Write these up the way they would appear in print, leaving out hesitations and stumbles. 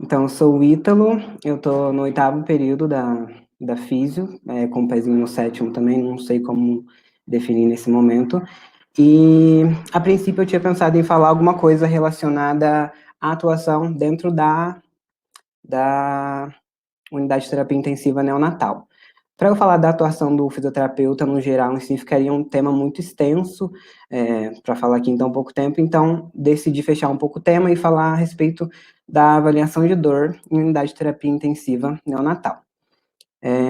Então, eu sou o Ítalo, eu tô no 8º período da Físio, com um pezinho no 7º também, não sei como definir nesse momento. E, a princípio, eu tinha pensado em falar alguma coisa relacionada à atuação dentro da unidade de terapia intensiva neonatal. Para eu falar da atuação do fisioterapeuta no geral, em si, ficaria um tema muito extenso, para falar aqui em tão pouco tempo, então decidi fechar um pouco o tema e falar a respeito da avaliação de dor em unidade de terapia intensiva neonatal.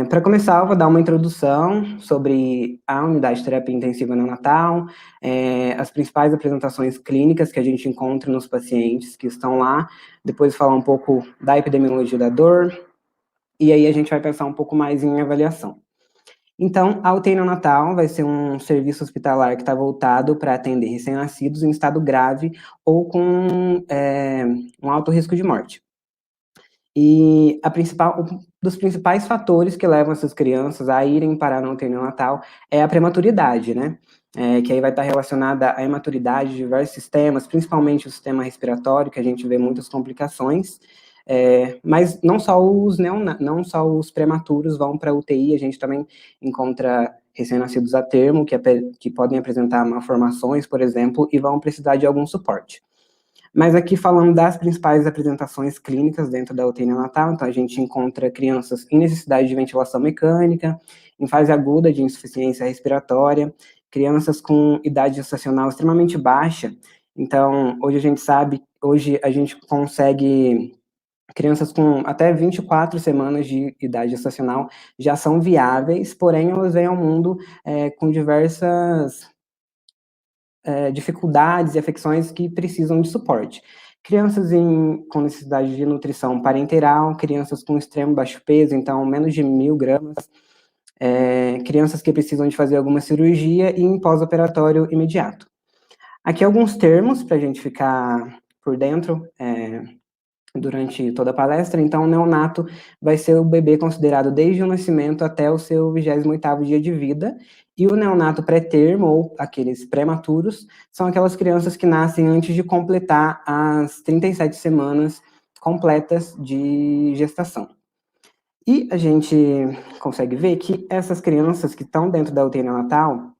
Para começar, eu vou dar uma introdução sobre a unidade de terapia intensiva neonatal, as principais apresentações clínicas que a gente encontra nos pacientes que estão lá, depois falar um pouco da epidemiologia da dor, e aí a gente vai pensar um pouco mais em avaliação. Então, a UTI neonatal vai ser um serviço hospitalar que está voltado para atender recém-nascidos em estado grave ou com um alto risco de morte. E um dos principais fatores que levam essas crianças a irem parar na UTI neonatal é a prematuridade, né? Que aí vai estar relacionada à imaturidade de diversos sistemas, principalmente o sistema respiratório, que a gente vê muitas complicações. Mas não só os prematuros vão para a UTI, a gente também encontra recém-nascidos a termo, que podem apresentar malformações, por exemplo, e vão precisar de algum suporte. Mas aqui falando das principais apresentações clínicas dentro da UTI neonatal, então a gente encontra crianças em necessidade de ventilação mecânica, em fase aguda de insuficiência respiratória, crianças com idade gestacional extremamente baixa. Então, hoje a gente consegue crianças com até 24 semanas de idade gestacional já são viáveis, porém elas vêm ao mundo com diversas dificuldades e afecções que precisam de suporte. Crianças com necessidade de nutrição parenteral, crianças com extremo baixo peso, então menos de 1.000 gramas, crianças que precisam de fazer alguma cirurgia e em pós-operatório imediato. Aqui alguns termos para a gente ficar por dentro durante toda a palestra. Então, o neonato vai ser o bebê considerado desde o nascimento até o seu 28º dia de vida, e o neonato pré-termo, ou aqueles prematuros, são aquelas crianças que nascem antes de completar as 37 semanas completas de gestação. E a gente consegue ver que essas crianças que estão dentro da UTI neonatal,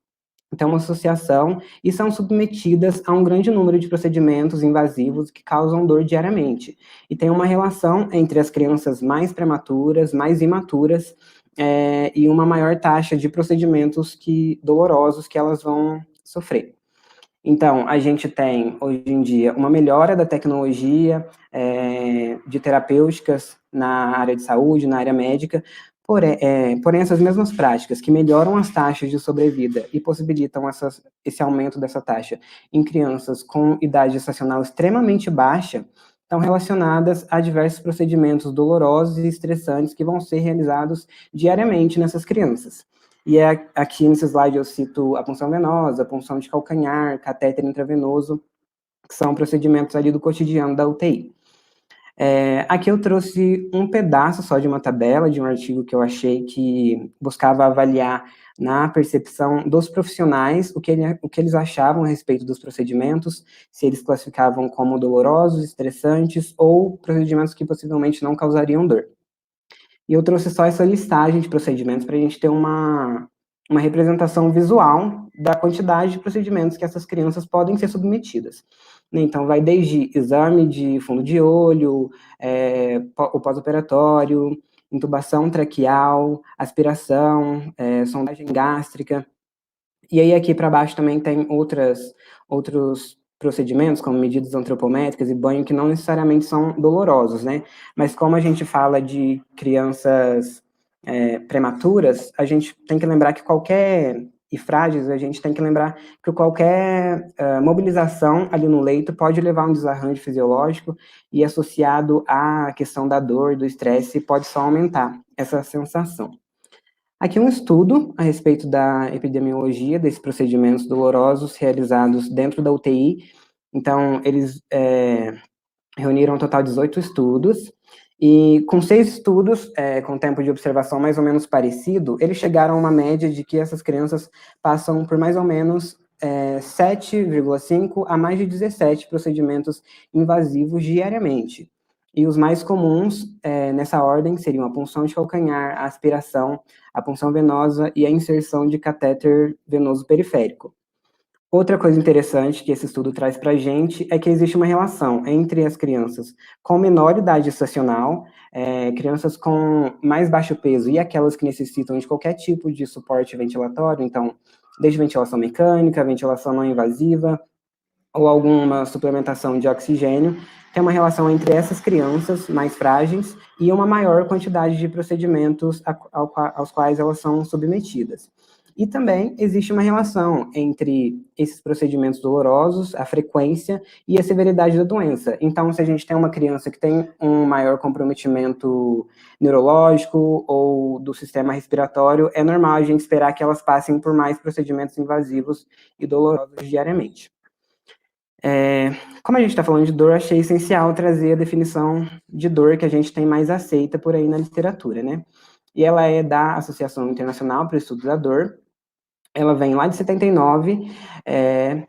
então, uma associação, e são submetidas a um grande número de procedimentos invasivos que causam dor diariamente. E tem uma relação entre as crianças mais prematuras, mais imaturas, e uma maior taxa de procedimentos dolorosos que elas vão sofrer. Então, a gente tem, hoje em dia, uma melhora da tecnologia, de terapêuticas na área de saúde, na área médica, porém essas mesmas práticas que melhoram as taxas de sobrevida e possibilitam esse aumento dessa taxa em crianças com idade gestacional extremamente baixa, estão relacionadas a diversos procedimentos dolorosos e estressantes que vão ser realizados diariamente nessas crianças. E aqui nesse slide eu cito a punção venosa, a punção de calcanhar, catéter intravenoso, que são procedimentos ali do cotidiano da UTI. Aqui eu trouxe um pedaço só de uma tabela, de um artigo que eu achei que buscava avaliar na percepção dos profissionais o que eles achavam a respeito dos procedimentos, se eles classificavam como dolorosos, estressantes ou procedimentos que possivelmente não causariam dor. E eu trouxe só essa listagem de procedimentos para a gente ter uma representação visual da quantidade de procedimentos que essas crianças podem ser submetidas. Então, vai desde exame de fundo de olho, o pós-operatório, intubação traqueal, aspiração, sondagem gástrica. E aí, aqui para baixo também tem outros procedimentos, como medidas antropométricas e banho, que não necessariamente são dolorosos, né? Mas como a gente fala de crianças prematuras, a gente tem que lembrar que e frágeis, a gente tem que lembrar que qualquer mobilização ali no leito pode levar a um desarranjo fisiológico e associado à questão da dor, do estresse, pode só aumentar essa sensação. Aqui um estudo a respeito da epidemiologia desses procedimentos dolorosos realizados dentro da UTI. Então, eles reuniram um total de 18 estudos, e com 6 estudos, com tempo de observação mais ou menos parecido, eles chegaram a uma média de que essas crianças passam por mais ou menos 7,5 a mais de 17 procedimentos invasivos diariamente. E os mais comuns, nessa ordem, seriam a punção de calcanhar, a aspiração, a punção venosa e a inserção de catéter venoso periférico. Outra coisa interessante que esse estudo traz para a gente é que existe uma relação entre as crianças com menor idade gestacional, crianças com mais baixo peso e aquelas que necessitam de qualquer tipo de suporte ventilatório, então, desde ventilação mecânica, ventilação não invasiva, ou alguma suplementação de oxigênio, tem uma relação entre essas crianças mais frágeis e uma maior quantidade de procedimentos aos quais elas são submetidas. E também existe uma relação entre esses procedimentos dolorosos, a frequência e a severidade da doença. Então, se a gente tem uma criança que tem um maior comprometimento neurológico ou do sistema respiratório, é normal a gente esperar que elas passem por mais procedimentos invasivos e dolorosos diariamente. Como a gente está falando de dor, achei essencial trazer a definição de dor que a gente tem mais aceita por aí na literatura, né? E ela é da Associação Internacional para o Estudo da Dor. Ela vem lá de 79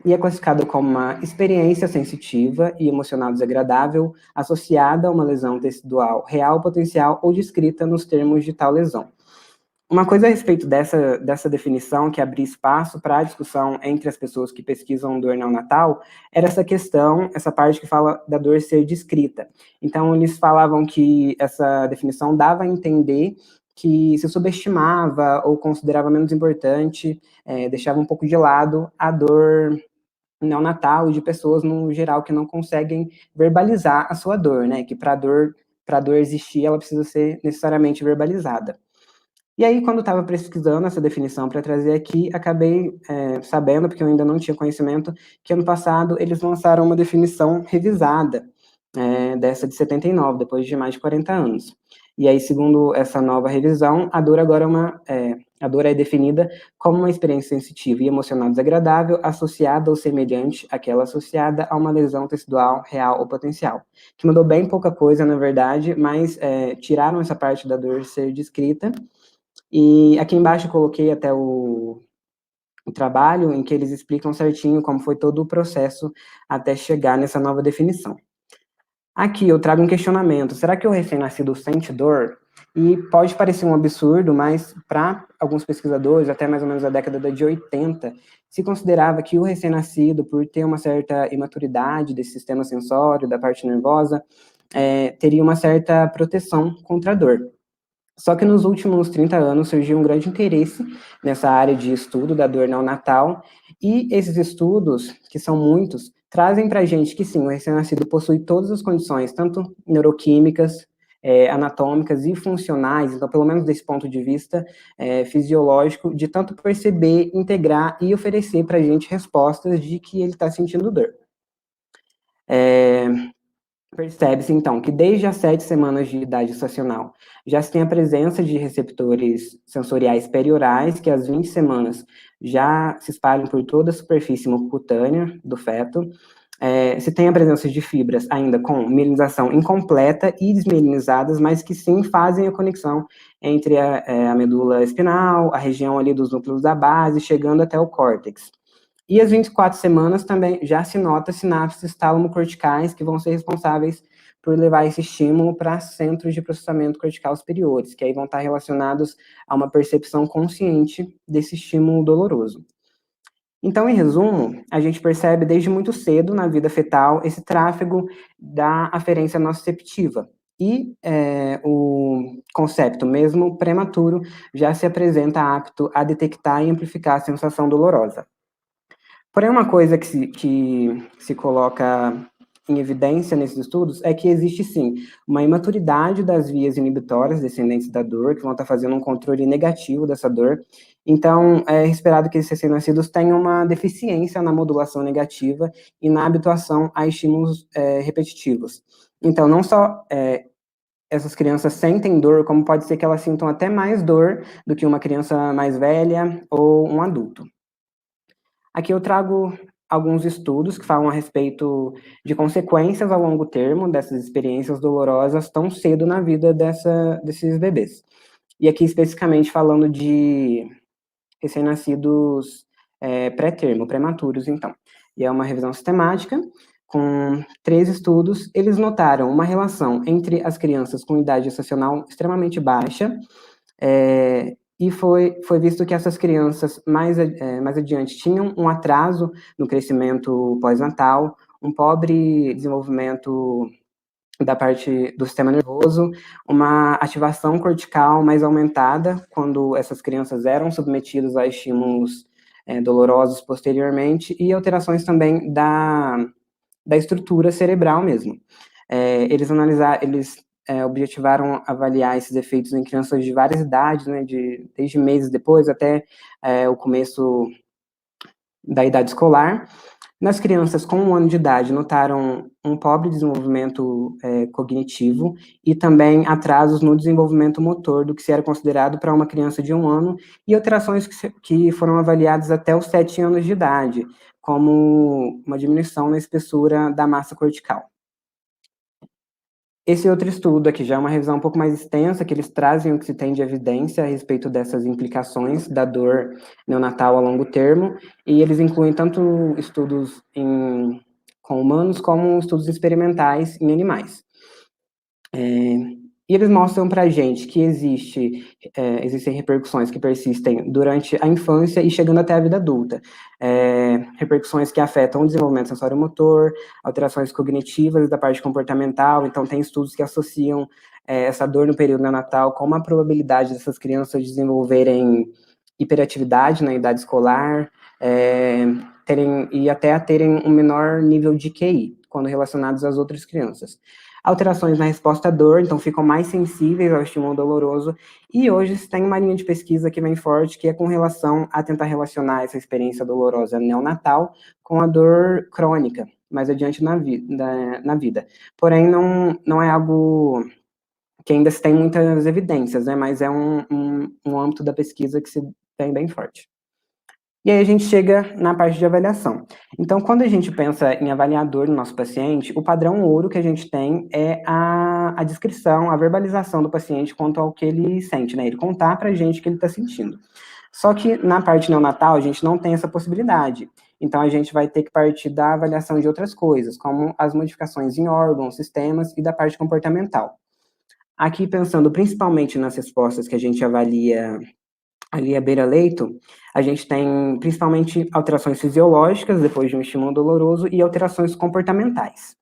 e é classificada como uma experiência sensitiva e emocional desagradável associada a uma lesão tecidual real, potencial ou descrita nos termos de tal lesão. Uma coisa a respeito dessa definição, que abria espaço para a discussão entre as pessoas que pesquisam dor neonatal, era essa questão, essa parte que fala da dor ser descrita. Então, eles falavam que essa definição dava a entender que se subestimava ou considerava menos importante, deixava um pouco de lado a dor neonatal e de pessoas, no geral, que não conseguem verbalizar a sua dor, né? Que para a dor existir, ela precisa ser necessariamente verbalizada. E aí, quando estava pesquisando essa definição para trazer aqui, acabei sabendo, porque eu ainda não tinha conhecimento, que ano passado eles lançaram uma definição revisada dessa de 79, depois de mais de 40 anos. E aí, segundo essa nova revisão, a dor agora a dor é definida como uma experiência sensitiva e emocional desagradável associada ou semelhante àquela associada a uma lesão tecidual real ou potencial. Que mudou bem pouca coisa, na verdade, mas tiraram essa parte da dor ser descrita. E aqui embaixo eu coloquei até o trabalho em que eles explicam certinho como foi todo o processo até chegar nessa nova definição. Aqui eu trago um questionamento: será que o recém-nascido sente dor? E pode parecer um absurdo, mas para alguns pesquisadores, até mais ou menos a década de 80, se considerava que o recém-nascido, por ter uma certa imaturidade desse sistema sensório, da parte nervosa, teria uma certa proteção contra a dor. Só que nos últimos 30 anos surgiu um grande interesse nessa área de estudo da dor neonatal, e esses estudos, que são muitos, trazem para a gente que sim, o recém-nascido possui todas as condições, tanto neuroquímicas, anatômicas e funcionais, então pelo menos desse ponto de vista fisiológico, de tanto perceber, integrar e oferecer para a gente respostas de que ele está sentindo dor. Percebe-se, então, que desde as 7 semanas de idade gestacional já se tem a presença de receptores sensoriais periorais, que às 20 semanas já se espalham por toda a superfície mucocutânea do feto. Se tem a presença de fibras ainda com mielinização incompleta e desmielinizadas, mas que sim fazem a conexão entre a medula espinal, a região ali dos núcleos da base, chegando até o córtex. E às 24 semanas também já se nota sinapses tálamo-corticais que vão ser responsáveis por levar esse estímulo para centros de processamento cortical superiores, que aí vão estar relacionados a uma percepção consciente desse estímulo doloroso. Então, em resumo, a gente percebe desde muito cedo na vida fetal esse tráfego da aferência nociceptiva. E o concepto, mesmo prematuro, já se apresenta apto a detectar e amplificar a sensação dolorosa. Porém, uma coisa que se coloca em evidência nesses estudos é que existe, sim, uma imaturidade das vias inibitórias descendentes da dor, que vão estar fazendo um controle negativo dessa dor. Então, é esperado que esses recém-nascidos tenham uma deficiência na modulação negativa e na habituação a estímulos repetitivos. Então, não só essas crianças sentem dor, como pode ser que elas sintam até mais dor do que uma criança mais velha ou um adulto. Aqui eu trago alguns estudos que falam a respeito de consequências a longo termo dessas experiências dolorosas tão cedo na vida desses bebês. E aqui especificamente falando de recém-nascidos pré-termo, prematuros, então. E é uma revisão sistemática com 3 estudos, eles notaram uma relação entre as crianças com idade gestacional extremamente baixa, e foi visto que essas crianças mais adiante tinham um atraso no crescimento pós-natal, um pobre desenvolvimento da parte do sistema nervoso, uma ativação cortical mais aumentada quando essas crianças eram submetidas a estímulos dolorosos posteriormente, e alterações também da estrutura cerebral mesmo. Eles objetivaram avaliar esses efeitos em crianças de várias idades, né, desde meses depois até o começo da idade escolar. Nas crianças com 1 ano de idade, notaram um pobre desenvolvimento cognitivo e também atrasos no desenvolvimento motor do que se era considerado para uma criança de 1 ano, e alterações que foram avaliadas até os 7 anos de idade, como uma diminuição na espessura da massa cortical. Esse outro estudo aqui já é uma revisão um pouco mais extensa, que eles trazem o que se tem de evidência a respeito dessas implicações da dor neonatal a longo termo, e eles incluem tanto estudos com humanos, como estudos experimentais em animais. E eles mostram para a gente que existem repercussões que persistem durante a infância e chegando até a vida adulta. Repercussões que afetam o desenvolvimento sensório-motor, alterações cognitivas da parte comportamental. Então, tem estudos que associam essa dor no período neonatal com uma probabilidade dessas crianças desenvolverem hiperatividade na idade escolar, e até terem um menor nível de QI, quando relacionados às outras crianças. Alterações na resposta à dor, então ficam mais sensíveis ao estímulo doloroso, e hoje se tem uma linha de pesquisa que vem forte, que é com relação a tentar relacionar essa experiência dolorosa neonatal com a dor crônica, mais adiante na vida. Porém, não é algo que ainda se tem muitas evidências, né, mas é um âmbito da pesquisa que se tem bem forte. E aí a gente chega na parte de avaliação. Então, quando a gente pensa em avaliar a dor no nosso paciente, o padrão ouro que a gente tem é a descrição, a verbalização do paciente quanto ao que ele sente, né? Ele contar pra gente o que ele está sentindo. Só que na parte neonatal, a gente não tem essa possibilidade. Então, a gente vai ter que partir da avaliação de outras coisas, como as modificações em órgãos, sistemas e da parte comportamental. Aqui, pensando principalmente nas respostas que a gente avalia ali à beira-leito, a gente tem principalmente alterações fisiológicas depois de um estímulo doloroso e alterações comportamentais.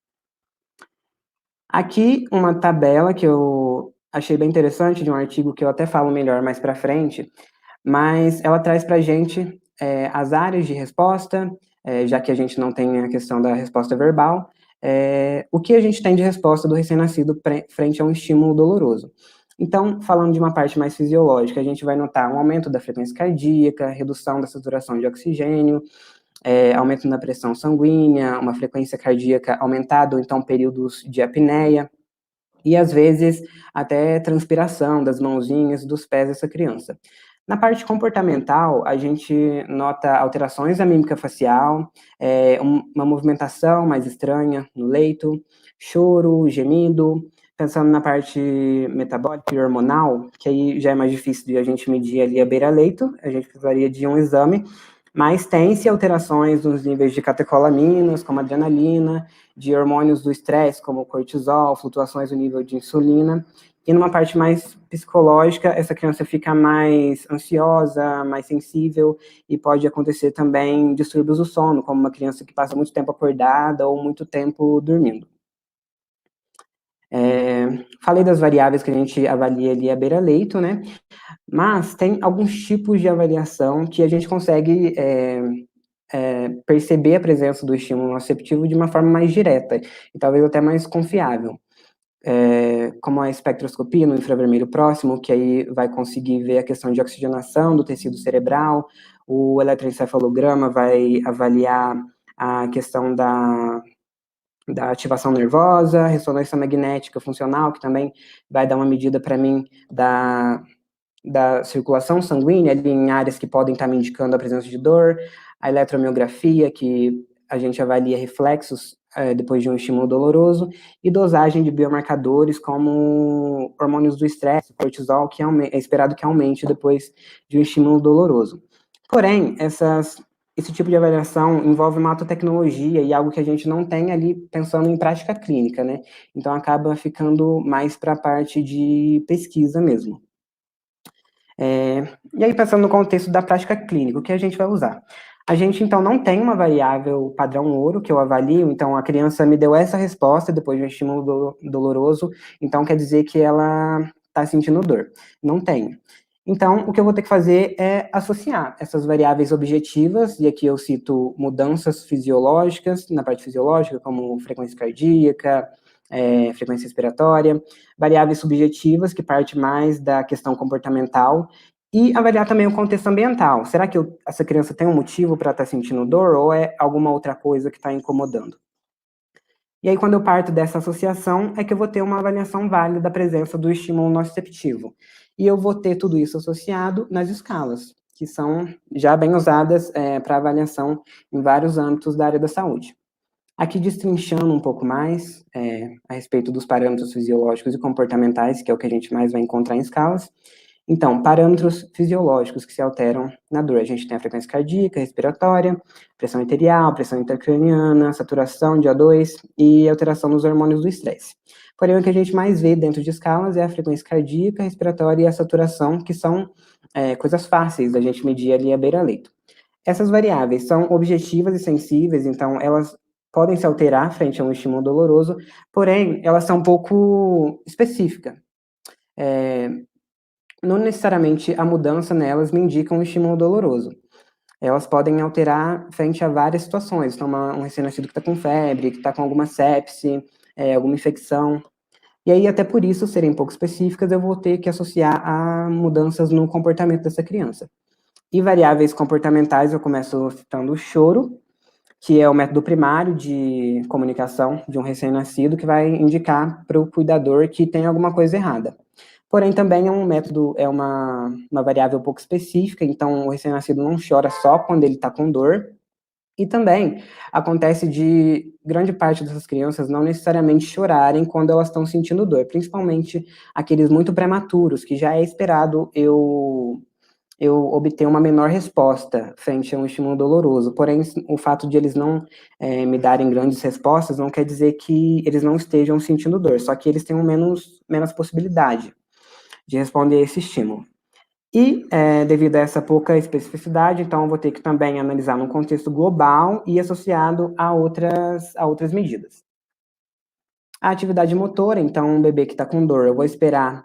Aqui uma tabela que eu achei bem interessante, de um artigo que eu até falo melhor mais para frente, mas ela traz para a gente as áreas de resposta, já que a gente não tem a questão da resposta verbal, o que a gente tem de resposta do recém-nascido frente a um estímulo doloroso. Então, falando de uma parte mais fisiológica, a gente vai notar um aumento da frequência cardíaca, redução da saturação de oxigênio, aumento na pressão sanguínea, uma frequência cardíaca aumentada, ou então períodos de apneia, e às vezes até transpiração das mãozinhas, dos pés dessa criança. Na parte comportamental, a gente nota alterações da mímica facial, uma movimentação mais estranha no leito, choro, gemido. Pensando na parte metabólica e hormonal, que aí já é mais difícil de a gente medir ali a beira-leito, a gente precisaria de um exame, mas tem-se alterações nos níveis de catecolaminas, como adrenalina, de hormônios do estresse, como o cortisol, flutuações do nível de insulina, e numa parte mais psicológica, essa criança fica mais ansiosa, mais sensível, e pode acontecer também distúrbios do sono, como uma criança que passa muito tempo acordada ou muito tempo dormindo. Falei das variáveis que a gente avalia ali à beira-leito, né? Mas tem alguns tipos de avaliação que a gente consegue perceber a presença do estímulo nociceptivo de uma forma mais direta e talvez até mais confiável. Como a espectroscopia no infravermelho próximo, que aí vai conseguir ver a questão de oxigenação do tecido cerebral, o eletroencefalograma vai avaliar a questão da ativação nervosa, ressonância magnética funcional, que também vai dar uma medida para mim da circulação sanguínea ali em áreas que podem estar me indicando a presença de dor, a eletromiografia, que a gente avalia reflexos depois de um estímulo doloroso, e dosagem de biomarcadores como hormônios do estresse, cortisol, que é esperado que aumente depois de um estímulo doloroso. Porém, essas esse tipo de avaliação envolve uma alta tecnologia e algo que a gente não tem ali pensando em prática clínica, né? Então acaba ficando mais para a parte de pesquisa mesmo. E aí, pensando no contexto da prática clínica, o que a gente vai usar? A gente, então, não tem uma variável padrão ouro que eu avalio, então a criança me deu essa resposta depois de um estímulo doloroso, então quer dizer que ela está sentindo dor. Não tem. Então, o que eu vou ter que fazer é associar essas variáveis objetivas, e aqui eu cito mudanças fisiológicas, na parte fisiológica, como frequência cardíaca, frequência respiratória, variáveis subjetivas, que parte mais da questão comportamental, e avaliar também o contexto ambiental. Será que essa criança tem um motivo para estar sentindo dor ou é alguma outra coisa que está incomodando? E aí, quando eu parto dessa associação, é que eu vou ter uma avaliação válida da presença do estímulo nociceptivo. E eu vou ter tudo isso associado nas escalas, que são já bem usadas para avaliação em vários âmbitos da área da saúde. Aqui destrinchando um pouco mais a respeito dos parâmetros fisiológicos e comportamentais, que é o que a gente mais vai encontrar em escalas. Então, parâmetros fisiológicos que se alteram na dor. A gente tem a frequência cardíaca, respiratória, pressão arterial, pressão intracraniana, saturação de O2 e alteração nos hormônios do estresse. Porém, o que a gente mais vê dentro de escalas é a frequência cardíaca, respiratória e a saturação, que são coisas fáceis da gente medir ali à beira-leito. Essas variáveis são objetivas e sensíveis, então elas podem se alterar frente a um estímulo doloroso, porém, elas são um pouco específicas. Não necessariamente a mudança nelas me indica um estímulo doloroso. Elas podem alterar frente a várias situações. Então, um recém-nascido que está com febre, que está com alguma sepse, alguma infecção. E aí, até por isso, serem pouco específicas, eu vou ter que associar a mudanças no comportamento dessa criança. E variáveis comportamentais, eu começo citando o choro, que é o método primário de comunicação de um recém-nascido, que vai indicar para o cuidador que tem alguma coisa errada. Porém, também é um método, é uma variável um pouco específica, então o recém-nascido não chora só quando ele está com dor, e também acontece de grande parte dessas crianças não necessariamente chorarem quando elas estão sentindo dor, principalmente aqueles muito prematuros, que já é esperado eu obter uma menor resposta frente a um estímulo doloroso. Porém, o fato de eles não me darem grandes respostas não quer dizer que eles não estejam sentindo dor, só que eles têm menos possibilidade de responder a esse estímulo. E, devido a essa pouca especificidade, então eu vou ter que também analisar num contexto global e associado a outras medidas. A atividade motora, então, um bebê que está com dor, eu vou esperar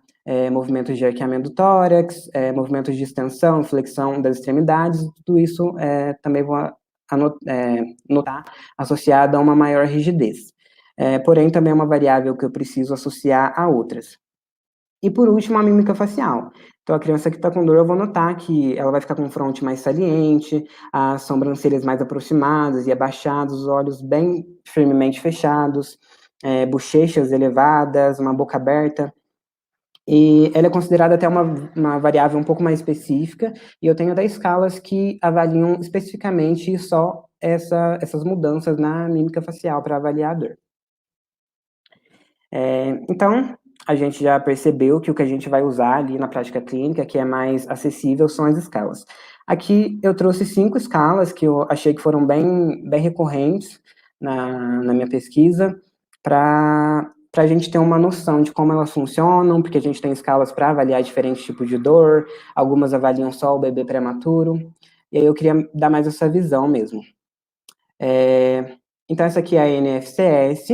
movimentos de arqueamento do tórax, movimentos de extensão, flexão das extremidades, tudo isso também vou notar associado a uma maior rigidez. Porém, também é uma variável que eu preciso associar a outras. E por último, a mímica facial. Então, a criança que está com dor, eu vou notar que ela vai ficar com o fronte mais saliente, as sobrancelhas mais aproximadas e abaixadas, os olhos bem firmemente fechados, bochechas elevadas, uma boca aberta. E ela é considerada até uma variável um pouco mais específica, e eu tenho até escalas que avaliam especificamente só essas mudanças na mímica facial para avaliar a dor. Então, a gente já percebeu que o que a gente vai usar ali na prática clínica, que é mais acessível, são as escalas. Aqui eu trouxe 5 escalas que eu achei que foram bem recorrentes na minha pesquisa, para a gente ter uma noção de como elas funcionam, porque a gente tem escalas para avaliar diferentes tipos de dor, algumas avaliam só o bebê prematuro, e aí eu queria dar mais essa visão mesmo. Então, essa aqui é a NFCS,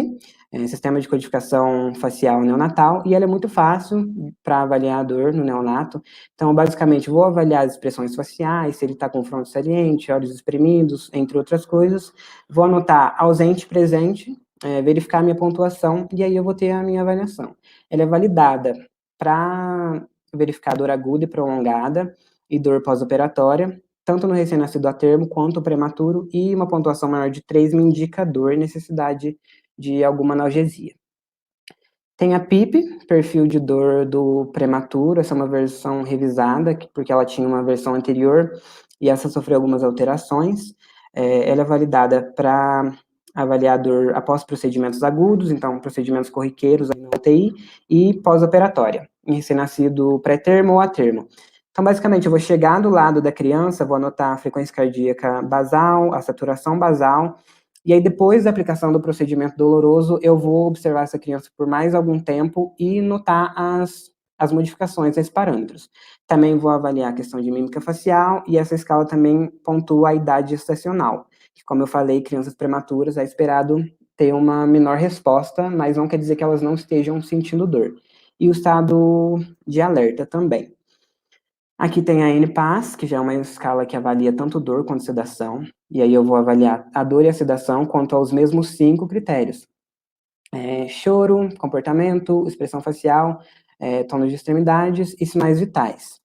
Sistema de Codificação Facial Neonatal, e ela é muito fácil para avaliar a dor no neonato. Então, basicamente, vou avaliar as expressões faciais, se ele está com fronte saliente, olhos espremidos, entre outras coisas. Vou anotar ausente, presente, verificar a minha pontuação, e aí eu vou ter a minha avaliação. Ela é validada para verificar dor aguda e prolongada e dor pós-operatória, tanto no recém-nascido a termo quanto prematuro, e uma pontuação maior de 3 me indica dor e necessidade de alguma analgesia. Tem a PIP, perfil de dor do prematuro, essa é uma versão revisada, porque ela tinha uma versão anterior, e essa sofreu algumas alterações. Ela é validada para avaliar dor após procedimentos agudos, então procedimentos corriqueiros na UTI, e pós-operatória, em recém-nascido pré-termo ou a termo. Então, basicamente, eu vou chegar do lado da criança, vou anotar a frequência cardíaca basal, a saturação basal, e aí, depois da aplicação do procedimento doloroso, eu vou observar essa criança por mais algum tempo e notar as modificações nesses parâmetros. Também vou avaliar a questão de mímica facial, e essa escala também pontua a idade gestacional, que, como eu falei, crianças prematuras é esperado ter uma menor resposta, mas não quer dizer que elas não estejam sentindo dor. E o estado de alerta também. Aqui tem a NPAS, que já é uma escala que avalia tanto dor quanto sedação, e aí eu vou avaliar a dor e a sedação quanto aos mesmos 5 critérios. Choro, comportamento, expressão facial, tono de extremidades e sinais vitais.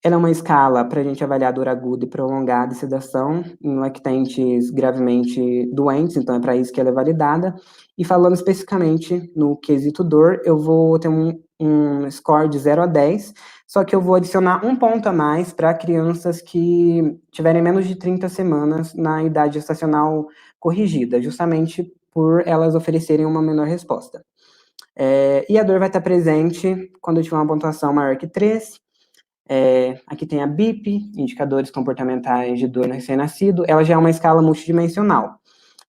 Ela é uma escala para a gente avaliar dor aguda e prolongada e sedação em lactentes gravemente doentes, então é para isso que ela é validada. E falando especificamente no quesito dor, eu vou ter um score de 0 a 10, só que eu vou adicionar um ponto a mais para crianças que tiverem menos de 30 semanas na idade gestacional corrigida, justamente por elas oferecerem uma menor resposta. E a dor vai estar presente quando eu tiver uma pontuação maior que 3. Aqui tem a BIP, indicadores comportamentais de dor no recém-nascido. Ela já é uma escala multidimensional.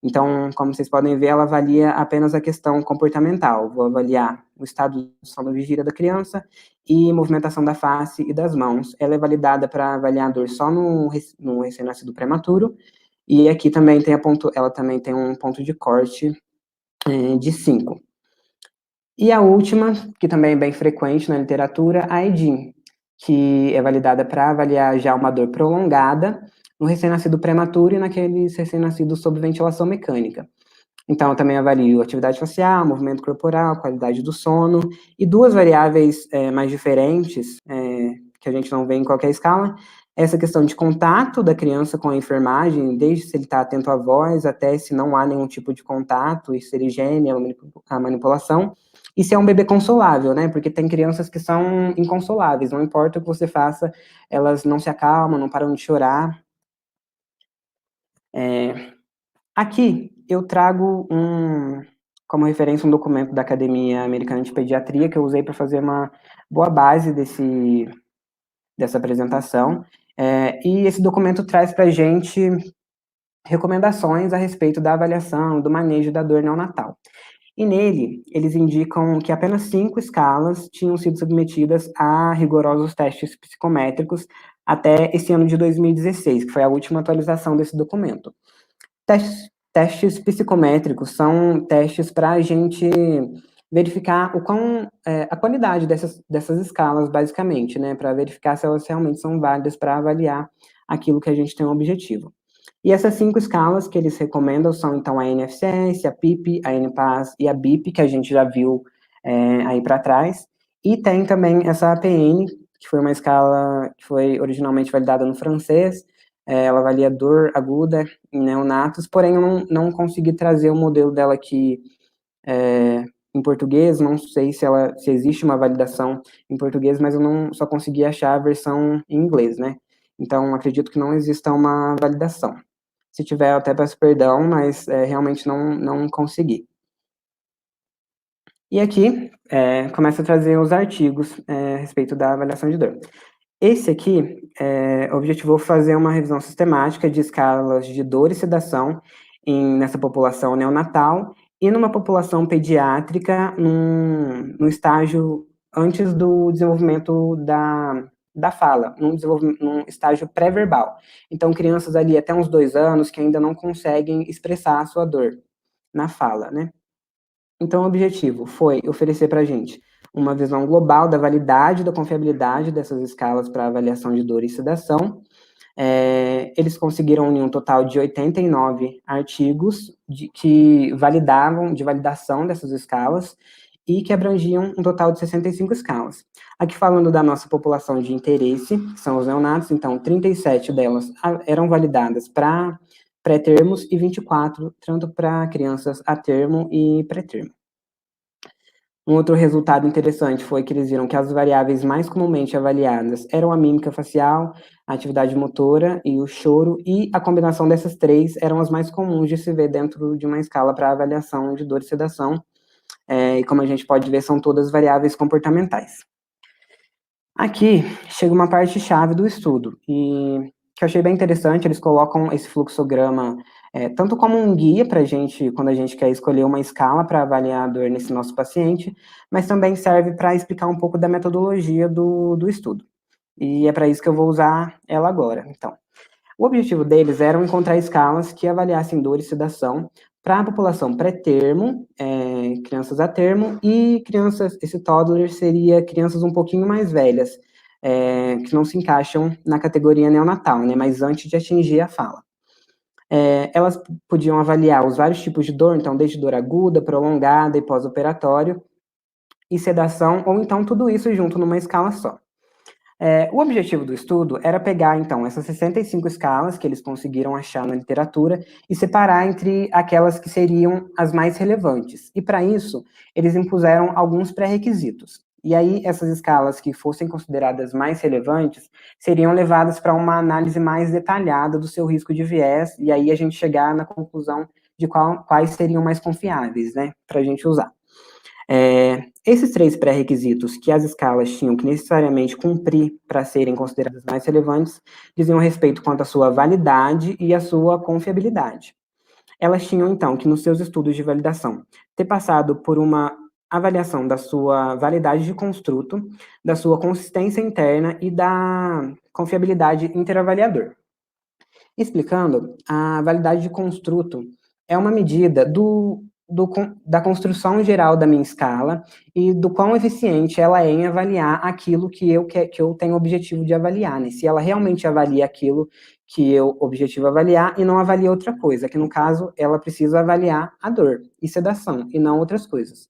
Então, como vocês podem ver, ela avalia apenas a questão comportamental. Vou avaliar o estado de sono vigília da criança e movimentação da face e das mãos. Ela é validada para avaliar a dor só no recém-nascido prematuro. E aqui também tem ela também tem um ponto de corte de 5. E a última, que também é bem frequente na literatura, a EDIM, que é validada para avaliar já uma dor prolongada no recém-nascido prematuro e naqueles recém-nascidos sob ventilação mecânica. Então, eu também avalio atividade facial, movimento corporal, qualidade do sono, e duas variáveis mais diferentes, que a gente não vê em qualquer escala, essa questão de contato da criança com a enfermagem, desde se ele está atento à voz, até se não há nenhum tipo de contato, e se ele geme, a manipulação, e se é um bebê consolável, né, porque tem crianças que são inconsoláveis, não importa o que você faça, elas não se acalmam, não param de chorar. Aqui eu trago como referência um documento da Academia Americana de Pediatria que eu usei para fazer uma boa base dessa apresentação. E esse documento traz para a gente recomendações a respeito da avaliação, do manejo da dor neonatal. E nele, eles indicam que apenas 5 escalas tinham sido submetidas a rigorosos testes psicométricos até esse ano de 2016, que foi a última atualização desse documento. Testes psicométricos são testes para a gente verificar a qualidade dessas escalas, basicamente, né, para verificar se elas realmente são válidas para avaliar aquilo que a gente tem um objetivo. E essas 5 escalas que eles recomendam são, então, a NFCS, a PIP, a NPAS e a BIP, que a gente já viu aí para trás. E tem também essa APN, que foi uma escala que foi originalmente validada no francês. Ela avalia dor aguda em neonatos, porém eu não consegui trazer o modelo dela aqui em português, não sei se existe uma validação em português, mas eu só consegui achar a versão em inglês, né? Então, acredito que não exista uma validação. Se tiver, eu até peço perdão, mas realmente não consegui. E aqui, começa a trazer os artigos a respeito da avaliação de dor. Esse aqui objetivou fazer uma revisão sistemática de escalas de dor e sedação nessa população neonatal e numa população pediátrica no estágio antes do desenvolvimento da fala, num estágio pré-verbal. Então, crianças ali até uns 2 anos que ainda não conseguem expressar a sua dor na fala, né? Então, o objetivo foi oferecer para a gente uma visão global da validade e da confiabilidade dessas escalas para avaliação de dor e sedação. Eles conseguiram unir um total de 89 artigos de validação dessas escalas e que abrangiam um total de 65 escalas. Aqui falando da nossa população de interesse, que são os neonatos, então 37 delas eram validadas para pré-termos e 24 tanto para crianças a termo e pré-termo. Um outro resultado interessante foi que eles viram que as variáveis mais comumente avaliadas eram a mímica facial, a atividade motora e o choro, e a combinação dessas 3 eram as mais comuns de se ver dentro de uma escala para avaliação de dor e sedação, e como a gente pode ver, são todas variáveis comportamentais. Aqui chega uma parte chave do estudo, e que eu achei bem interessante. Eles colocam esse fluxograma tanto como um guia para a gente, quando a gente quer escolher uma escala para avaliar a dor nesse nosso paciente, mas também serve para explicar um pouco da metodologia do estudo. E é para isso que eu vou usar ela agora. Então, o objetivo deles era encontrar escalas que avaliassem dor e sedação para a população pré-termo, crianças a termo, e crianças, esse toddler seria crianças um pouquinho mais velhas, que não se encaixam na categoria neonatal, né, mas antes de atingir a fala. Elas podiam avaliar os vários tipos de dor, então desde dor aguda, prolongada e pós-operatório, e sedação, ou então tudo isso junto numa escala só. O objetivo do estudo era pegar, então, essas 65 escalas que eles conseguiram achar na literatura e separar entre aquelas que seriam as mais relevantes. E, para isso, eles impuseram alguns pré-requisitos. E aí, essas escalas que fossem consideradas mais relevantes seriam levadas para uma análise mais detalhada do seu risco de viés, e aí a gente chegar na conclusão de quais seriam mais confiáveis, né, para a gente usar. Esses 3 pré-requisitos que as escalas tinham que necessariamente cumprir para serem consideradas mais relevantes diziam respeito quanto à sua validade e à sua confiabilidade. Elas tinham, então, que nos seus estudos de validação ter passado por uma avaliação da sua validade de construto, da sua consistência interna e da confiabilidade interavaliador. Explicando, a validade de construto é uma medida da construção geral da minha escala e do quão eficiente ela é em avaliar aquilo que eu tenho objetivo de avaliar, né? Se ela realmente avalia aquilo que eu objetivo avaliar e não avalia outra coisa, que no caso ela precisa avaliar a dor e sedação e não outras coisas.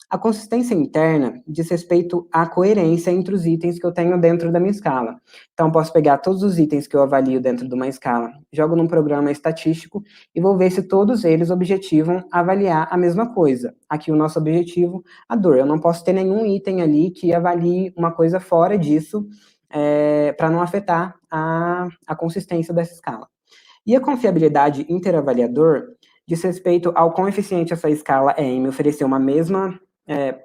A consistência interna diz respeito à coerência entre os itens que eu tenho dentro da minha escala. Então, posso pegar todos os itens que eu avalio dentro de uma escala, jogo num programa estatístico e vou ver se todos eles objetivam avaliar a mesma coisa. Aqui o nosso objetivo, a dor. Eu não posso ter nenhum item ali que avalie uma coisa fora disso, para não afetar a consistência dessa escala. E a confiabilidade interavaliador diz respeito ao quão eficiente essa escala é em me oferecer uma mesma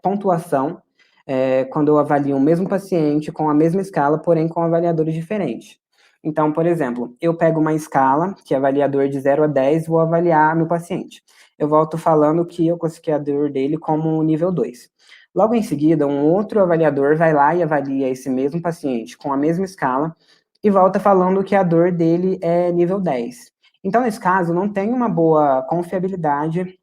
pontuação quando eu avalio o mesmo paciente com a mesma escala, porém com avaliadores diferentes. Então, por exemplo, eu pego uma escala, que é avaliador de 0 a 10, vou avaliar meu paciente. Eu volto falando que eu consegui a dor dele como nível 2. Logo em seguida, um outro avaliador vai lá e avalia esse mesmo paciente com a mesma escala e volta falando que a dor dele é nível 10. Então, nesse caso, não tem uma boa confiabilidade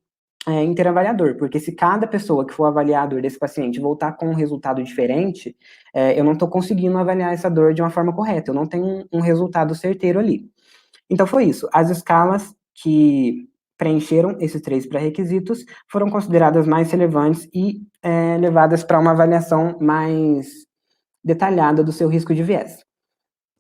interavaliador, porque se cada pessoa que for avaliar a dor desse paciente voltar com um resultado diferente, eu não estou conseguindo avaliar essa dor de uma forma correta, eu não tenho um resultado certeiro ali. Então foi isso, as escalas que preencheram esses 3 pré-requisitos foram consideradas mais relevantes e levadas para uma avaliação mais detalhada do seu risco de viés.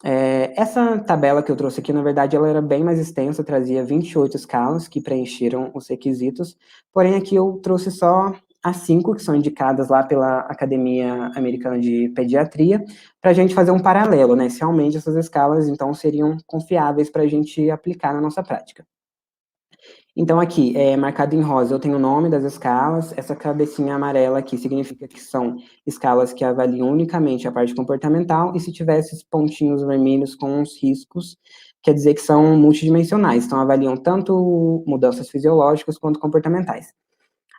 Essa tabela que eu trouxe aqui, na verdade, ela era bem mais extensa, trazia 28 escalas que preencheram os requisitos, porém aqui eu trouxe só as 5 que são indicadas lá pela Academia Americana de Pediatria, para a gente fazer um paralelo, né, se realmente essas escalas, então, seriam confiáveis para a gente aplicar na nossa prática. Então, aqui, marcado em rosa, eu tenho o nome das escalas. Essa cabecinha amarela aqui significa que são escalas que avaliam unicamente a parte comportamental, e se tiver esses pontinhos vermelhos com os riscos, quer dizer que são multidimensionais, então avaliam tanto mudanças fisiológicas quanto comportamentais.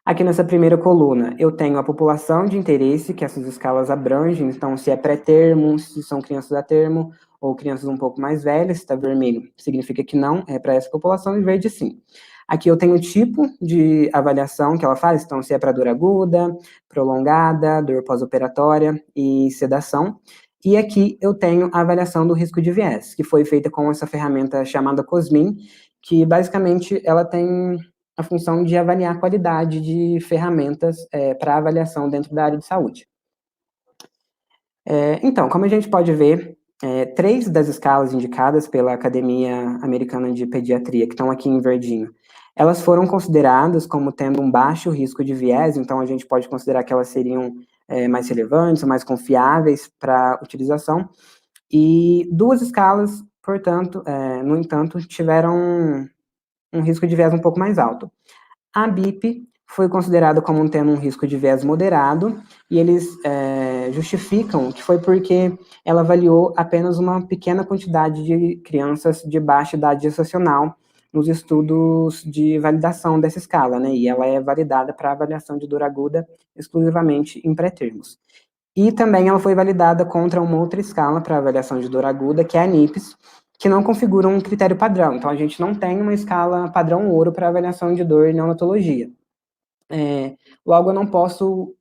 Aqui nessa primeira coluna, eu tenho a população de interesse, que essas escalas abrangem, então se é pré-termo, se são crianças a termo, ou crianças um pouco mais velhas. Se está vermelho, significa que não é para essa população, e verde sim. Aqui eu tenho o tipo de avaliação que ela faz, então se é para dor aguda, prolongada, dor pós-operatória e sedação. E aqui eu tenho a avaliação do risco de viés, que foi feita com essa ferramenta chamada COSMIN, que basicamente ela tem a função de avaliar a qualidade de ferramentas para avaliação dentro da área de saúde. Então, como a gente pode ver, 3 das escalas indicadas pela Academia Americana de Pediatria, que estão aqui em verdinho, elas foram consideradas como tendo um baixo risco de viés, então a gente pode considerar que elas seriam mais relevantes, mais confiáveis para utilização, e 2 escalas, portanto, no entanto, tiveram um risco de viés um pouco mais alto. A BIP foi considerado como tendo um risco de viés moderado, e eles justificam que foi porque ela avaliou apenas uma pequena quantidade de crianças de baixa idade gestacional nos estudos de validação dessa escala, né? E ela é validada para avaliação de dor aguda exclusivamente em pré-termos. E também ela foi validada contra uma outra escala para avaliação de dor aguda, que é a NIPS, que não configura um critério padrão. Então, a gente não tem uma escala padrão ouro para avaliação de dor em neonatologia. Logo, eu não posso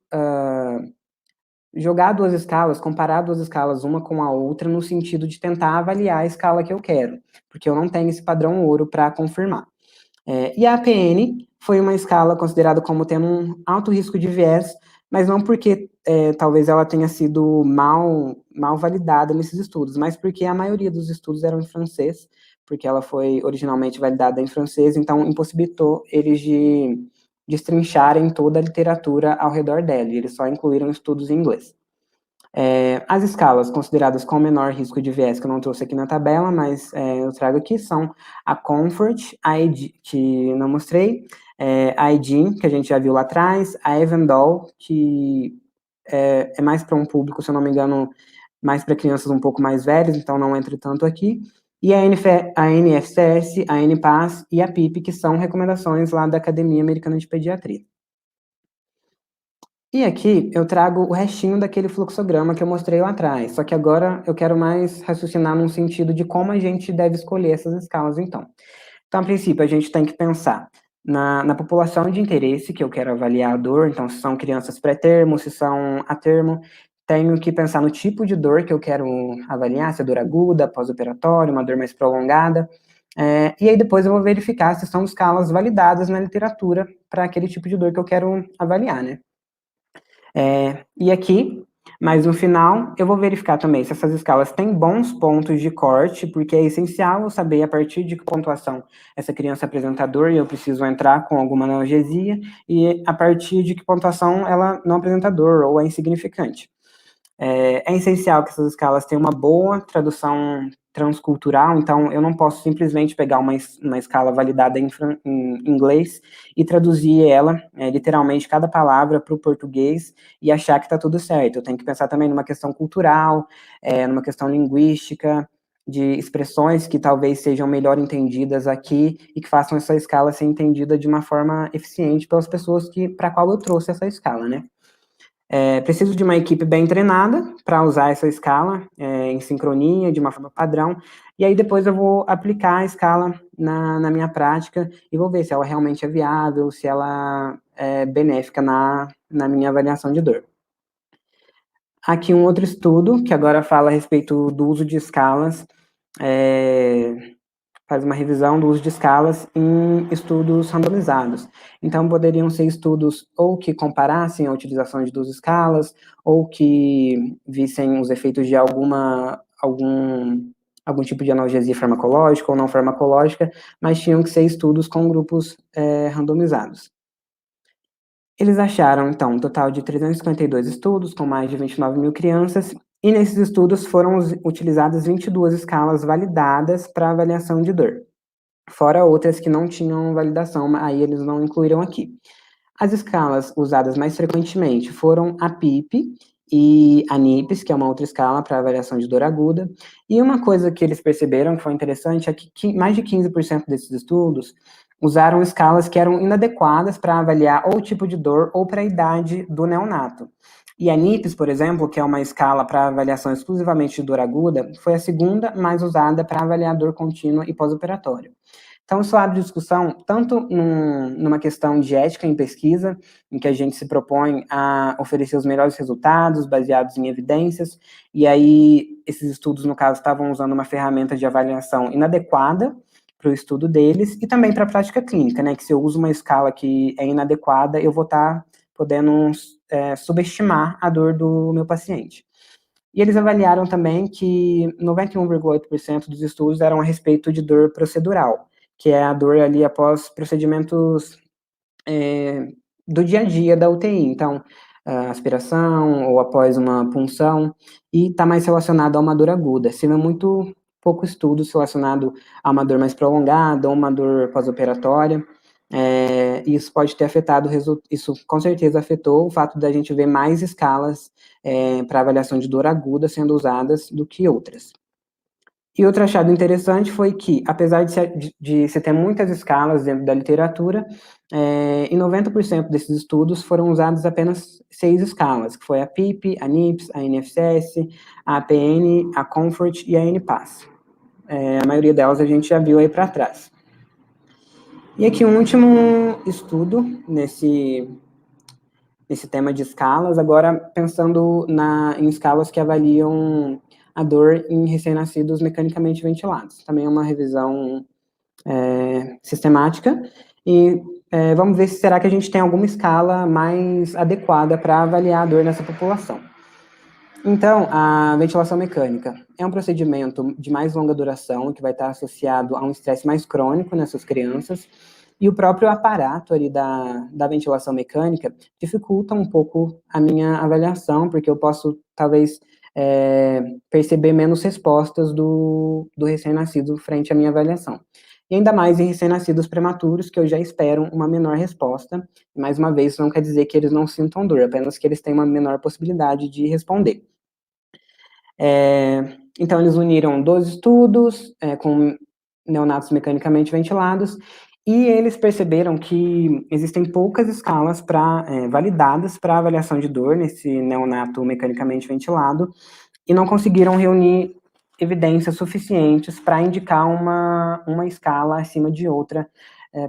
jogar duas escalas, comparar duas escalas uma com a outra, no sentido de tentar avaliar a escala que eu quero, porque eu não tenho esse padrão ouro para confirmar. E a APN foi uma escala considerada como tendo um alto risco de viés, mas não porque talvez ela tenha sido mal validada nesses estudos, mas porque a maioria dos estudos eram em francês, porque ela foi originalmente validada em francês, então impossibilitou eles de destrincharem toda a literatura ao redor dela, e eles só incluíram estudos em inglês. As escalas consideradas com menor risco de viés, que eu não trouxe aqui na tabela, mas eu trago aqui, são a Comfort, a ED, que não mostrei, a EDIN, que a gente já viu lá atrás, a Evendol, que é mais para um público, se eu não me engano, mais para crianças um pouco mais velhas, então não entra tanto aqui, e a NFCS, a NPAS e a PIP, que são recomendações lá da Academia Americana de Pediatria. E aqui eu trago o restinho daquele fluxograma que eu mostrei lá atrás, só que agora eu quero mais raciocinar num sentido de como a gente deve escolher essas escalas, então. Então, a princípio, a gente tem que pensar na população de interesse que eu quero avaliar a dor, então, se são crianças pré-termo, se são a termo, tenho que pensar no tipo de dor que eu quero avaliar, se é dor aguda, pós-operatória, uma dor mais prolongada, e aí depois eu vou verificar se são escalas validadas na literatura para aquele tipo de dor que eu quero avaliar, né? E aqui, mas no final, eu vou verificar também se essas escalas têm bons pontos de corte, porque é essencial eu saber a partir de que pontuação essa criança apresenta dor e eu preciso entrar com alguma analgesia, e a partir de que pontuação ela não apresenta dor ou é insignificante. É essencial que essas escalas tenham uma boa tradução transcultural, então eu não posso simplesmente pegar uma escala validada em inglês e traduzir ela, literalmente, cada palavra para o português e achar que está tudo certo. Eu tenho que pensar também numa questão cultural, numa questão linguística, de expressões que talvez sejam melhor entendidas aqui e que façam essa escala ser entendida de uma forma eficiente pelas pessoas para a qual eu trouxe essa escala, né? Preciso de uma equipe bem treinada para usar essa escala em sincronia, de uma forma padrão, e aí depois eu vou aplicar a escala na minha prática e vou ver se ela realmente é viável, se ela é benéfica na minha avaliação de dor. Aqui um outro estudo, que agora fala a respeito do uso de escalas, faz uma revisão do uso de escalas em estudos randomizados. Então, poderiam ser estudos ou que comparassem a utilização de duas escalas, ou que vissem os efeitos de algum tipo de analgesia farmacológica ou não farmacológica, mas tinham que ser estudos com grupos randomizados. Eles acharam, então, um total de 352 estudos, com mais de 29 mil crianças, e nesses estudos foram utilizadas 22 escalas validadas para avaliação de dor, fora outras que não tinham validação, aí eles não incluíram aqui. As escalas usadas mais frequentemente foram a PIP e a NIPS, que é uma outra escala para avaliação de dor aguda, e uma coisa que eles perceberam que foi interessante é que mais de 15% desses estudos usaram escalas que eram inadequadas para avaliar ou o tipo de dor ou para a idade do neonato. E a NIPS, por exemplo, que é uma escala para avaliação exclusivamente de dor aguda, foi a segunda mais usada para avaliar dor contínua e pós-operatório. Então, isso abre discussão tanto numa questão de ética em pesquisa, em que a gente se propõe a oferecer os melhores resultados baseados em evidências, e aí esses estudos, no caso, estavam usando uma ferramenta de avaliação inadequada para o estudo deles, e também para a prática clínica, né, que se eu uso uma escala que é inadequada, eu vou estar podendo subestimar a dor do meu paciente. E eles avaliaram também que 91,8% dos estudos eram a respeito de dor procedural, que é a dor ali após procedimentos do dia a dia da UTI, então, aspiração ou após uma punção, e está mais relacionado a uma dor aguda, sendo muito pouco estudos relacionado a uma dor mais prolongada ou uma dor pós-operatória. Isso pode ter afetado, isso com certeza afetou o fato da gente ver mais escalas para avaliação de dor aguda sendo usadas do que outras. E outro achado interessante foi que, apesar de se ter muitas escalas dentro da literatura, em 90% desses estudos foram usadas apenas 6 escalas, que foi a PIP, a NIPS, a NFCS, a APN, a Comfort e a NPAS. A maioria delas a gente já viu aí para trás. E aqui um último estudo nesse tema de escalas, agora pensando em escalas que avaliam a dor em recém-nascidos mecanicamente ventilados. Também é uma revisão sistemática, e vamos ver se será que a gente tem alguma escala mais adequada para avaliar a dor nessa população. Então, a ventilação mecânica é um procedimento de mais longa duração, que vai estar associado a um estresse mais crônico nessas crianças, e o próprio aparato ali da ventilação mecânica dificulta um pouco a minha avaliação, porque eu posso, talvez, perceber menos respostas do recém-nascido frente à minha avaliação. E ainda mais em recém-nascidos prematuros, que eu já espero uma menor resposta. Mais uma vez, isso não quer dizer que eles não sintam dor, apenas que eles têm uma menor possibilidade de responder. Então, eles uniram 12 estudos com neonatos mecanicamente ventilados, e eles perceberam que existem poucas escalas validadas para avaliação de dor nesse neonato mecanicamente ventilado, e não conseguiram reunir evidências suficientes para indicar uma escala acima de outra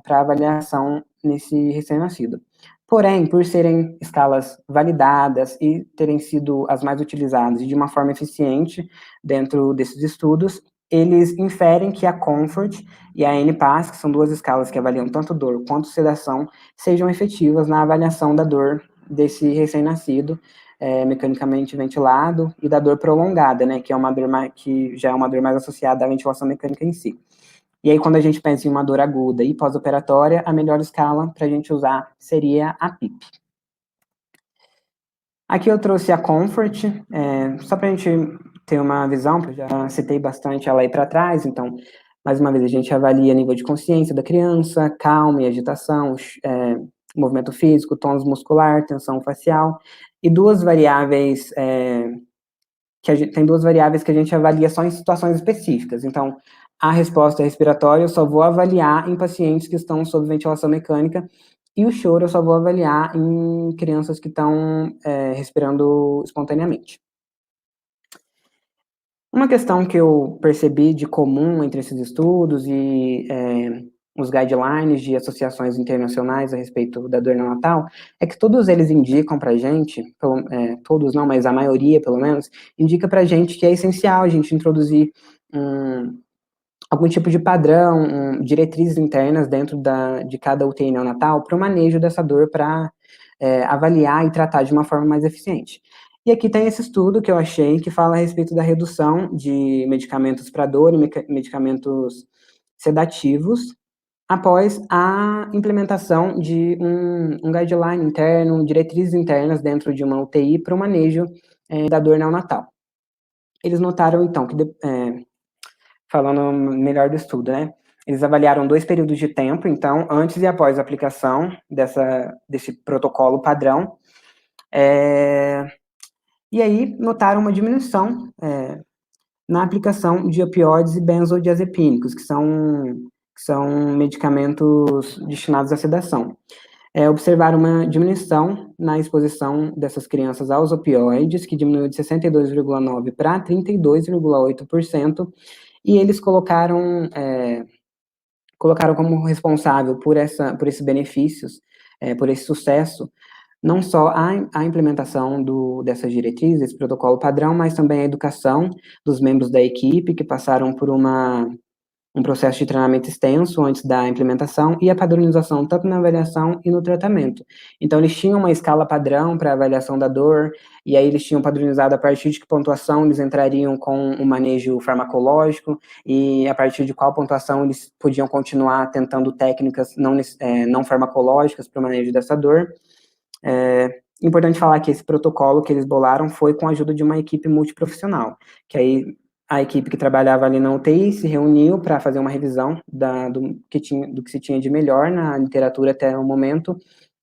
para avaliação nesse recém-nascido. Porém, por serem escalas validadas e terem sido as mais utilizadas de uma forma eficiente dentro desses estudos, eles inferem que a Comfort e a NPAS, que são duas escalas que avaliam tanto dor quanto sedação, sejam efetivas na avaliação da dor desse recém-nascido mecanicamente ventilado e da dor prolongada, né, que é uma dor que já é uma dor mais associada à ventilação mecânica em si. E aí, quando a gente pensa em uma dor aguda e pós-operatória, a melhor escala para a gente usar seria a PIP. Aqui eu trouxe a Comfort, só para a gente ter uma visão, porque eu já citei bastante ela aí para trás, então, mais uma vez, a gente avalia nível de consciência da criança, calma e agitação, movimento físico, tônus muscular, tensão facial, e duas variáveis, tem duas variáveis que a gente avalia só em situações específicas. Então, a resposta respiratória eu só vou avaliar em pacientes que estão sob ventilação mecânica, e o choro eu só vou avaliar em crianças que estão respirando espontaneamente. Uma questão que eu percebi de comum entre esses estudos e os guidelines de associações internacionais a respeito da dor neonatal é que todos eles indicam para a gente, todos não, mas a maioria, pelo menos, indica para a gente que é essencial a gente introduzir algum tipo de padrão, diretrizes internas dentro de cada UTI neonatal para o manejo dessa dor, para avaliar e tratar de uma forma mais eficiente. E aqui tem esse estudo que eu achei, que fala a respeito da redução de medicamentos para dor e medicamentos sedativos após a implementação de um guideline interno, diretrizes internas dentro de uma UTI para o manejo da dor neonatal. Eles notaram, então, que falando melhor do estudo, né? Eles avaliaram 2 períodos de tempo, então, antes e após a aplicação desse protocolo padrão, e aí notaram uma diminuição na aplicação de opioides e benzodiazepínicos, que são medicamentos destinados à sedação. Observaram uma diminuição na exposição dessas crianças aos opioides, que diminuiu de 62,9% para 32,8%, e eles colocaram como responsável por esses benefícios, por esse sucesso, não só a implementação dessas diretrizes, desse protocolo padrão, mas também a educação dos membros da equipe, que passaram por um processo de treinamento extenso antes da implementação, e a padronização tanto na avaliação e no tratamento. Então, eles tinham uma escala padrão para avaliação da dor, e aí eles tinham padronizado a partir de que pontuação eles entrariam com o manejo farmacológico, e a partir de qual pontuação eles podiam continuar tentando técnicas não farmacológicas para o manejo dessa dor. Importante falar que esse protocolo que eles bolaram foi com a ajuda de uma equipe multiprofissional, que aí a equipe que trabalhava ali na UTI se reuniu para fazer uma revisão do que se tinha de melhor na literatura até o momento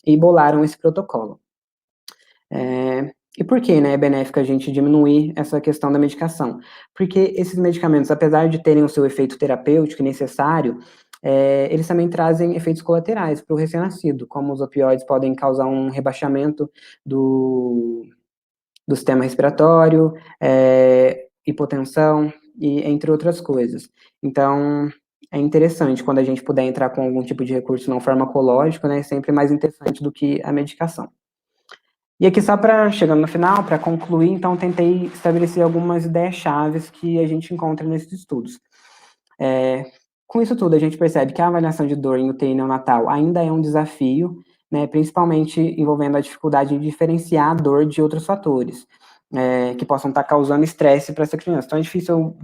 e bolaram esse protocolo. E por que, né, é benéfico a gente diminuir essa questão da medicação? Porque esses medicamentos, apesar de terem o seu efeito terapêutico necessário, eles também trazem efeitos colaterais para o recém-nascido, como os opioides podem causar um rebaixamento do sistema respiratório, hipotensão, e entre outras coisas. Então, é interessante quando a gente puder entrar com algum tipo de recurso não farmacológico, né, é sempre mais interessante do que a medicação. E aqui só para, chegando no final, para concluir, então tentei estabelecer algumas ideias chaves que a gente encontra nesses estudos. Com isso tudo, a gente percebe que a avaliação de dor em UTI neonatal ainda é um desafio, né, principalmente envolvendo a dificuldade de diferenciar a dor de outros fatores, que possam estar causando estresse para essa criança. Então é difícil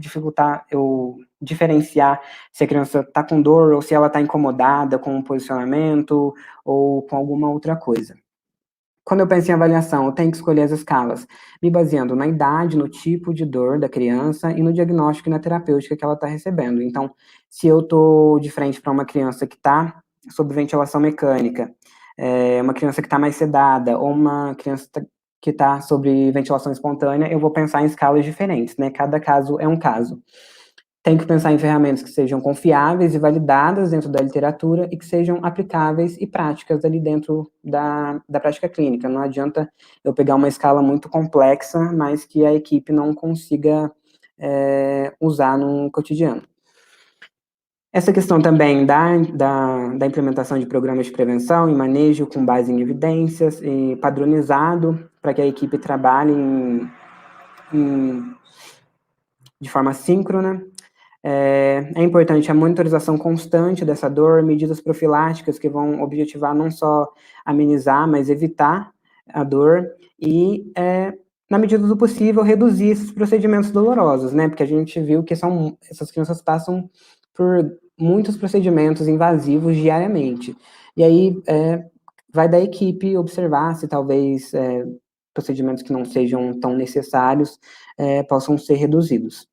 eu diferenciar se a criança está com dor ou se ela está incomodada com o posicionamento ou com alguma outra coisa. Quando eu penso em avaliação, eu tenho que escolher as escalas, me baseando na idade, no tipo de dor da criança e no diagnóstico e na terapêutica que ela está recebendo. Então, se eu estou de frente para uma criança que está sob ventilação mecânica, uma criança que está mais sedada, ou uma criança que está sob ventilação espontânea, eu vou pensar em escalas diferentes, né? Cada caso é um caso. Tem que pensar em ferramentas que sejam confiáveis e validadas dentro da literatura e que sejam aplicáveis e práticas ali dentro da prática clínica. Não adianta eu pegar uma escala muito complexa, mas que a equipe não consiga usar no cotidiano. Essa questão também da implementação de programas de prevenção e manejo com base em evidências e padronizado para que a equipe trabalhe de forma síncrona. É importante a monitorização constante dessa dor, medidas profiláticas que vão objetivar não só amenizar, mas evitar a dor e, na medida do possível, reduzir esses procedimentos dolorosos, né? Porque a gente viu que essas crianças passam por muitos procedimentos invasivos diariamente. E aí, vai da equipe observar se talvez procedimentos que não sejam tão necessários possam ser reduzidos.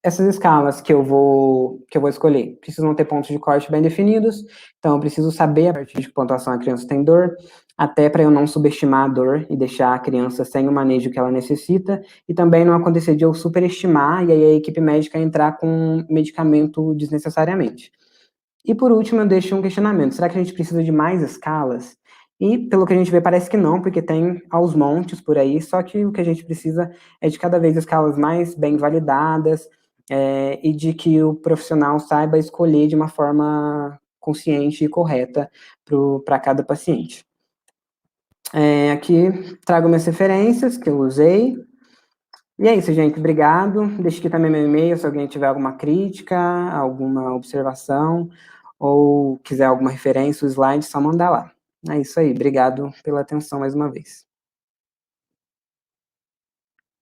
Essas escalas que eu vou escolher precisam ter pontos de corte bem definidos, então eu preciso saber a partir de que pontuação a criança tem dor, até para eu não subestimar a dor e deixar a criança sem o manejo que ela necessita, e também não acontecer de eu superestimar e aí a equipe médica entrar com medicamento desnecessariamente. E por último, eu deixo um questionamento: será que a gente precisa de mais escalas? E pelo que a gente vê, parece que não, porque tem aos montes por aí, só que o que a gente precisa é de cada vez escalas mais bem validadas, e de que o profissional saiba escolher de uma forma consciente e correta para cada paciente. Aqui trago minhas referências que eu usei. E é isso, gente. Obrigado. Deixa aqui também meu e-mail se alguém tiver alguma crítica, alguma observação, ou quiser alguma referência, o slide, só mandar lá. É isso aí. Obrigado pela atenção mais uma vez.